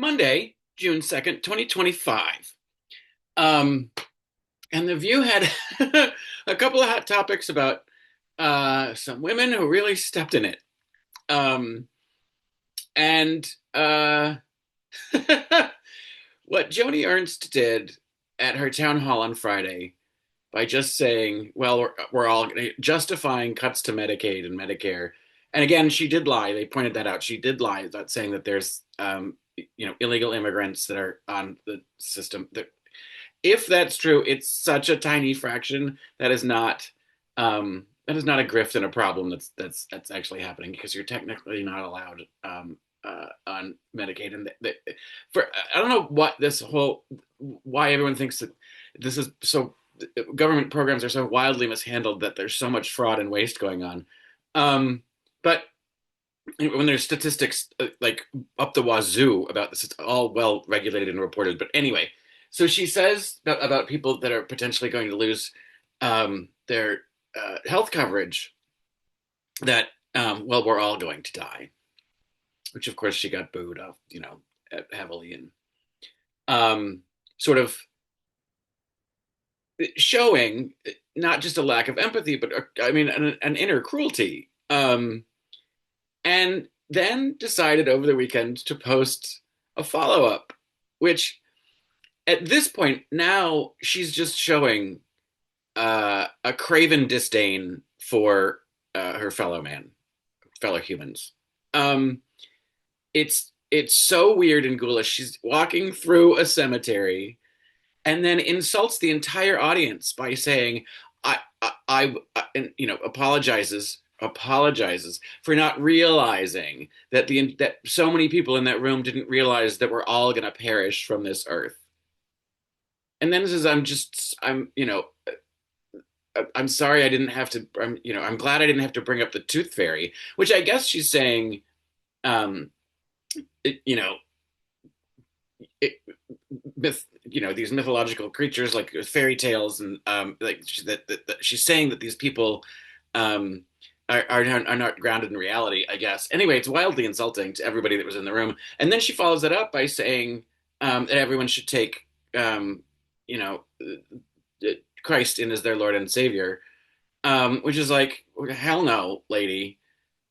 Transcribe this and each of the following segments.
Monday, June 2nd, 2025. Um, and The View had a couple of hot topics about some women who really stepped in it. Um, and What Joni Ernst did at her town hall on Friday by just saying, well, we're all justifying cuts to Medicaid and Medicare. And again, she did lie. They pointed that out. She did lie about saying that there's, illegal immigrants that are on the system. If that's true, it's such a tiny fraction that is not a grift and a problem that's actually happening because you're technically not allowed on Medicaid. And for I don't know what this whole why everyone thinks that this is so government programs are so wildly mishandled that there's so much fraud and waste going on. But when there's statistics like up the wazoo about this, it's all well regulated and reported. But anyway, so she says about people that are potentially going to lose their health coverage that well, we're all going to die, which of course she got booed off, heavily and sort of showing not just a lack of empathy, but I mean an inner cruelty. And then decided over the weekend to post a follow up, which at this point now she's just showing a craven disdain for her fellow humans. Um, it's so weird and ghoulish. She's walking through a cemetery and then insults the entire audience by saying, and, apologizes for not realizing that so many people in that room didn't realize that we're all going to perish from this earth. And then says, I'm sorry I didn't have to. I'm glad I didn't have to bring up the tooth fairy, which I guess she's saying, um, it, you know, these mythological creatures like fairy tales, and like that she's saying that these people um, are not grounded in reality, I guess. Anyway, it's wildly insulting to everybody that was in the room. And then she follows it up by saying that everyone should take, you know, Christ in as their Lord and Savior, which is like, hell no, lady.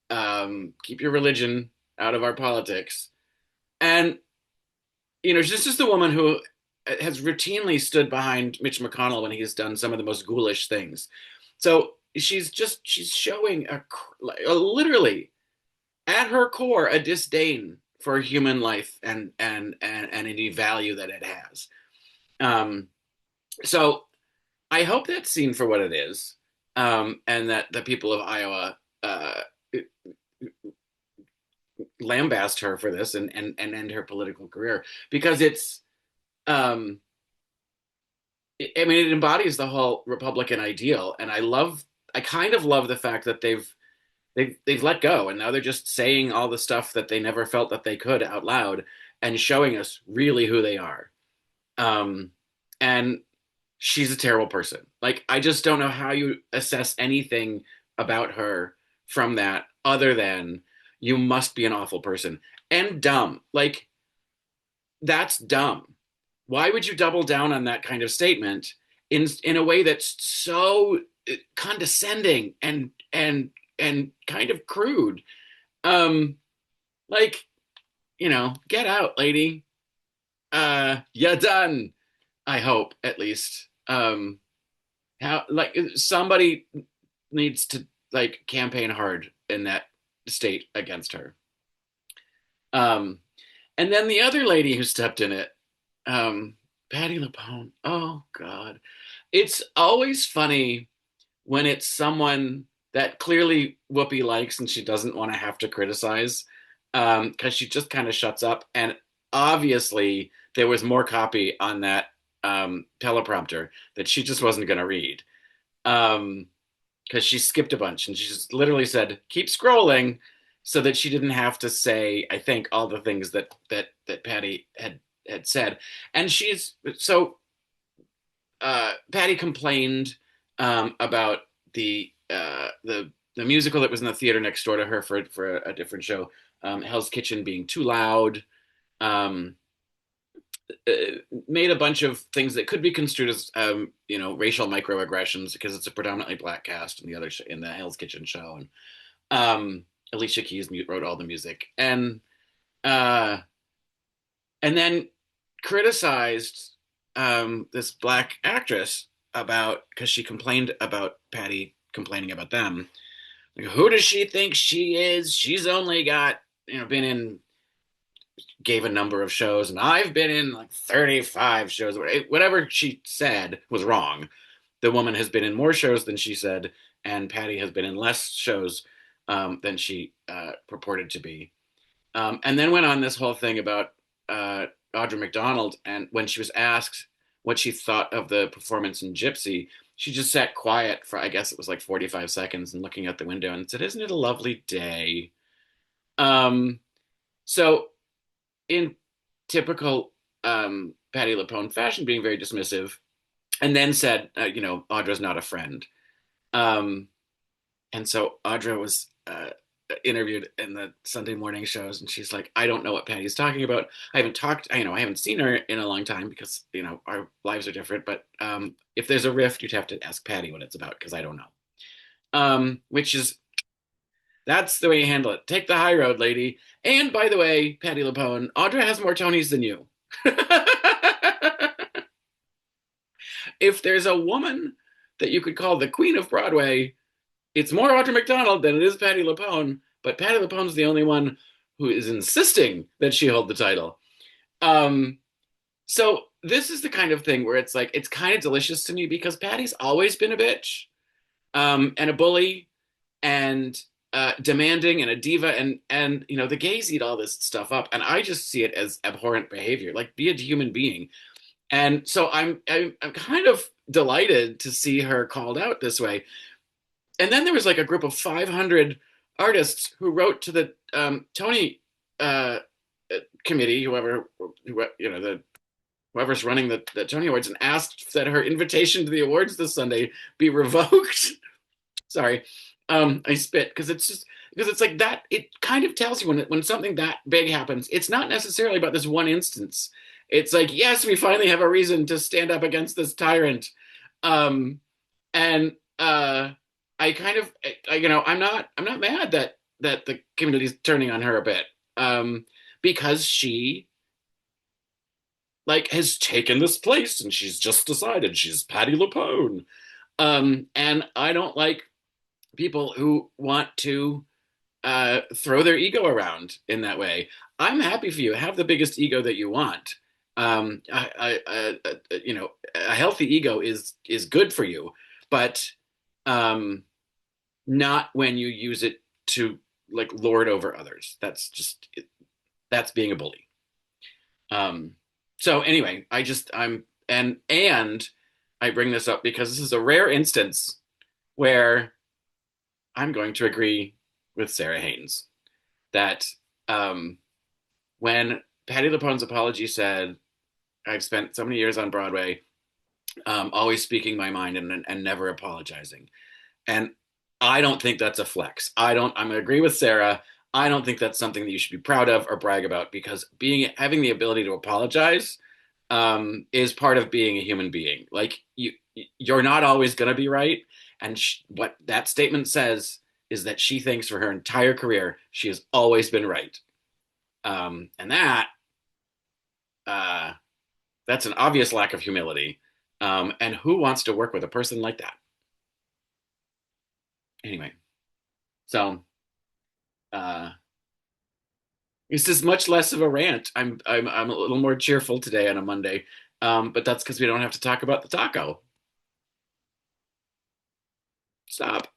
Keep your religion out of our politics. And, this is the woman who has routinely stood behind Mitch McConnell when he's done some of the most ghoulish things. So she's showing a literally at her core a disdain for human life and any value that it has. Um, so I hope that's seen for what it is, and that the people of Iowa lambast her for this and end her political career because um, I mean, it embodies the whole Republican ideal, and I kind of love the fact that they've let go, and now they're just saying all the stuff that they never felt that they could out loud, and showing us really who they are. Um, and she's a terrible person. Like, I just don't know how you assess anything about her from that other than you must be an awful person and dumb. Like, that's dumb. Why would you double down on that kind of statement in a way that's so condescending and kind of crude? Um, like, get out, lady. You done. I hope, at least. How like somebody needs to like campaign hard in that state against her. Um, and then the other lady who stepped in it, Patti LuPone. Oh God, it's always funny when it's someone that clearly Whoopi likes and she doesn't want to have to criticize, because she just kind of shuts up. And obviously, there was more copy on that teleprompter that she just wasn't going to read, because she skipped a bunch and she just literally said, "Keep scrolling," so that she didn't have to say, I think, all the things that Patti had said. And she's so Patti complained about the musical that was in the theater next door to her for a different show, Hell's Kitchen, being too loud. um, uh, made a bunch of things that could be construed as racial microaggressions because it's a predominantly black cast in the other in the Hell's Kitchen show, and Alicia Keys wrote all the music, uh, and then criticized this black actress about because she complained about Patti complaining about them. Like, who does she think she is? She's only got been in gave a number of shows, and I've been in like 35 shows. Whatever she said was wrong. The woman has been in more shows than she said, and Patti has been in less shows than she purported to be. And then went on this whole thing about Audra McDonald, and when she was asked what she thought of the performance in Gypsy, she just sat quiet for, I guess it was like 45 seconds, and looking out the window and said, "Isn't it a lovely day?" Um, so in typical Patti LuPone fashion, being very dismissive, and then said, Audra's not a friend. Um, and so Audra was interviewed in the Sunday morning shows, and she's like, "I don't know what Patty's talking about. I haven't seen her in a long time because our lives are different. But if there's a rift, you'd have to ask Patti what it's about because I don't know." Which is That's the way you handle it. Take the high road, lady. And by the way, Patti LuPone, Audra has more Tonys than you. If there's a woman that you could call the queen of Broadway, it's more Audra McDonald than it is Patti LuPone. But Patti LuPone's the only one who is insisting that she hold the title. Um, so this is the kind of thing where it's like it's kind of delicious to me because Patty's always been a bitch and a bully and demanding and a diva, and the gays eat all this stuff up, and I just see it as abhorrent behavior. Like, be a human being. And so I'm kind of delighted to see her called out this way. And then there was like a group of 500 artists who wrote to the Tony committee, whoever's running the Tony Awards, and asked that her invitation to the awards this Sunday be revoked. Sorry, I spit because it's like that. It kind of tells you when something that big happens. It's not necessarily about this one instance. It's like, yes, we finally have a reason to stand up against this tyrant, um, and I kind of, I'm not mad that the community's turning on her a bit, because she like has taken this place and she's just decided she's Patti LuPone, and I don't like people who want to throw their ego around in that way. I'm happy for you. Have the biggest ego that you want. A healthy ego is good for you, but um, not when you use it to like lord over others. That's being a bully. Um, so anyway, and I bring this up because this is a rare instance where I'm going to agree with Sarah Haynes that when Patti LuPone's apology said, "I've spent so many years on Broadway, always speaking my mind and never apologizing," and I don't think that's a flex. I'm going to agree with Sarah. I don't think that's something that you should be proud of or brag about because having the ability to apologize is part of being a human being. Like you're not always going to be right, and what that statement says is that she thinks for her entire career she has always been right, and uh, that's an obvious lack of humility. And who wants to work with a person like that? Anyway, so uh, this is much less of a rant. I'm a little more cheerful today on a Monday, but that's because we don't have to talk about the taco. Stop.